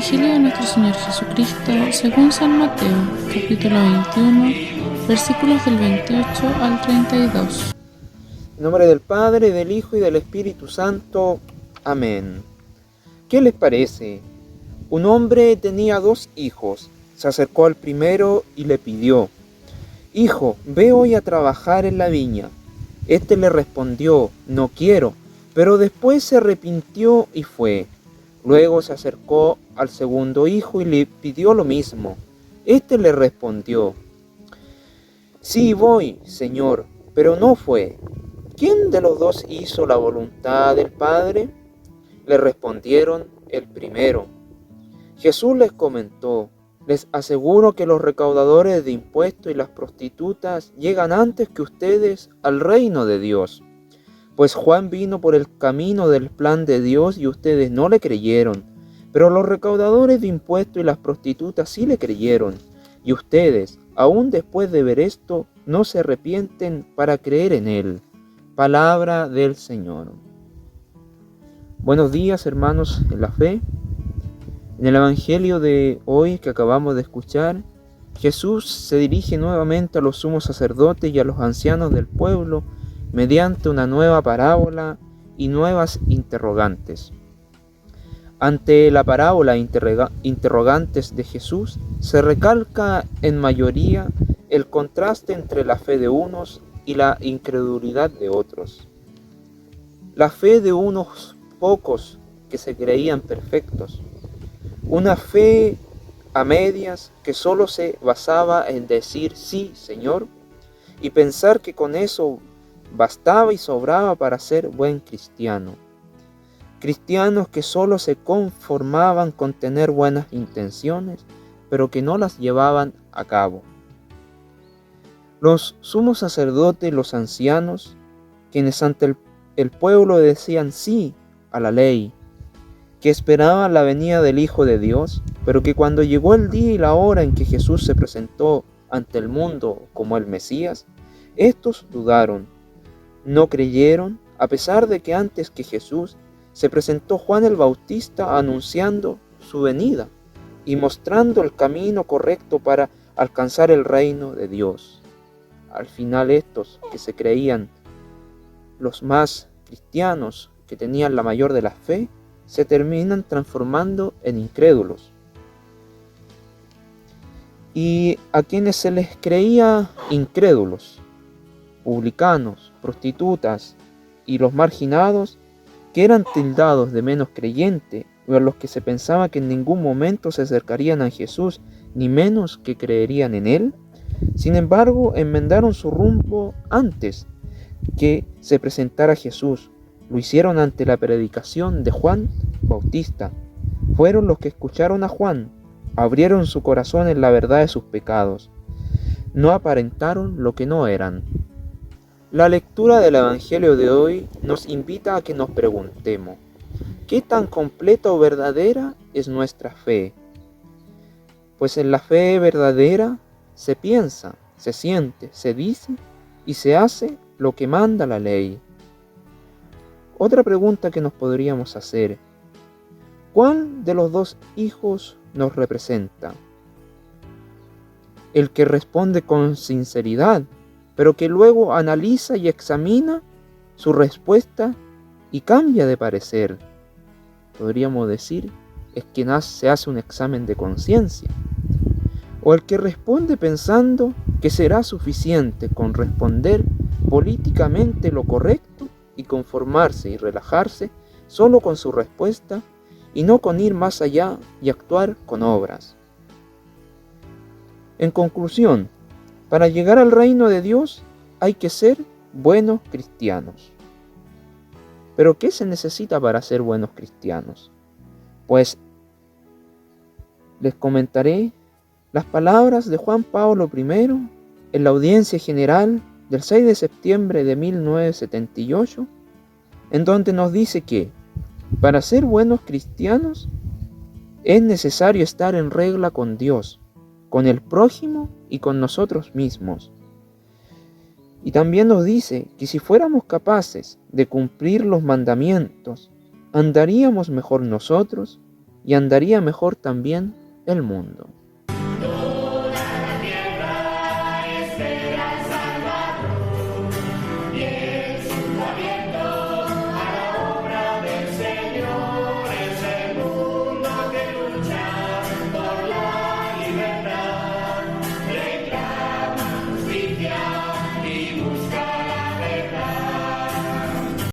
Evangelio de nuestro Señor Jesucristo según San Mateo, capítulo 21, versículos del 28 al 32. En nombre del Padre, del Hijo y del Espíritu Santo. Amén. ¿Qué les parece? Un hombre tenía 2 hijos. Se acercó al primero y le pidió: «Hijo, ve hoy a trabajar en la viña». Este le respondió: «No quiero», pero después se arrepintió y fue. Luego se acercó al segundo hijo y le pidió lo mismo. Este le respondió: «Sí voy, Señor», pero no fue. «¿Quién de los 2 hizo la voluntad del Padre?». Le respondieron: «El primero». Jesús les comentó: «Les aseguro que los recaudadores de impuestos y las prostitutas llegan antes que ustedes al reino de Dios. Pues Juan vino por el camino del plan de Dios y ustedes no le creyeron, pero los recaudadores de impuestos y las prostitutas sí le creyeron, y ustedes, aún después de ver esto, no se arrepienten para creer en él». Palabra del Señor. Buenos días, hermanos en la fe. En el Evangelio de hoy que acabamos de escuchar, Jesús se dirige nuevamente a los sumos sacerdotes y a los ancianos del pueblo mediante una nueva parábola y nuevas interrogantes. Ante la parábola interrogantes de Jesús, se recalca en mayoría el contraste entre la fe de unos y la incredulidad de otros. La fe de unos pocos que se creían perfectos, una fe a medias que solo se basaba en decir sí, Señor, y pensar que con eso bastaba y sobraba para ser buen cristiano. Cristianos que solo se conformaban con tener buenas intenciones, pero que no las llevaban a cabo. Los sumos sacerdotes y los ancianos, quienes ante el pueblo decían sí a la ley, que esperaban la venida del Hijo de Dios, pero que cuando llegó el día y la hora en que Jesús se presentó ante el mundo como el Mesías, estos dudaron, no creyeron, a pesar de que antes que Jesús se presentó Juan el Bautista anunciando su venida y mostrando el camino correcto para alcanzar el reino de Dios. Al final estos que se creían los más cristianos, que tenían la mayor de la fe, se terminan transformando en incrédulos. Y a quienes se les creía incrédulos, publicanos, prostitutas y los marginados, que eran tildados de menos creyentes, o a los que se pensaba que en ningún momento se acercarían a Jesús, ni menos que creerían en él, sin embargo, enmendaron su rumbo antes que se presentara Jesús. Lo hicieron ante la predicación de Juan Bautista. Fueron los que escucharon a Juan, abrieron su corazón en la verdad de sus pecados. No aparentaron lo que no eran. La lectura del Evangelio de hoy nos invita a que nos preguntemos: ¿qué tan completa o verdadera es nuestra fe? Pues en la fe verdadera se piensa, se siente, se dice y se hace lo que manda la ley. Otra pregunta que nos podríamos hacer: ¿cuál de los 2 hijos nos representa? ¿El que responde con sinceridad, pero que luego analiza y examina su respuesta y cambia de parecer? Podríamos decir, es quien se hace un examen de conciencia. ¿O el que responde pensando que será suficiente con responder políticamente lo correcto y conformarse y relajarse solo con su respuesta y no con ir más allá y actuar con obras? En conclusión, para llegar al reino de Dios hay que ser buenos cristianos. ¿Pero qué se necesita para ser buenos cristianos? Pues les comentaré las palabras de Juan Pablo I en la audiencia general del 6 de septiembre de 1978, en donde nos dice que para ser buenos cristianos es necesario estar en regla con Dios, con el prójimo y con nosotros mismos. Y también nos dice que si fuéramos capaces de cumplir los mandamientos, andaríamos mejor nosotros y andaría mejor también el mundo.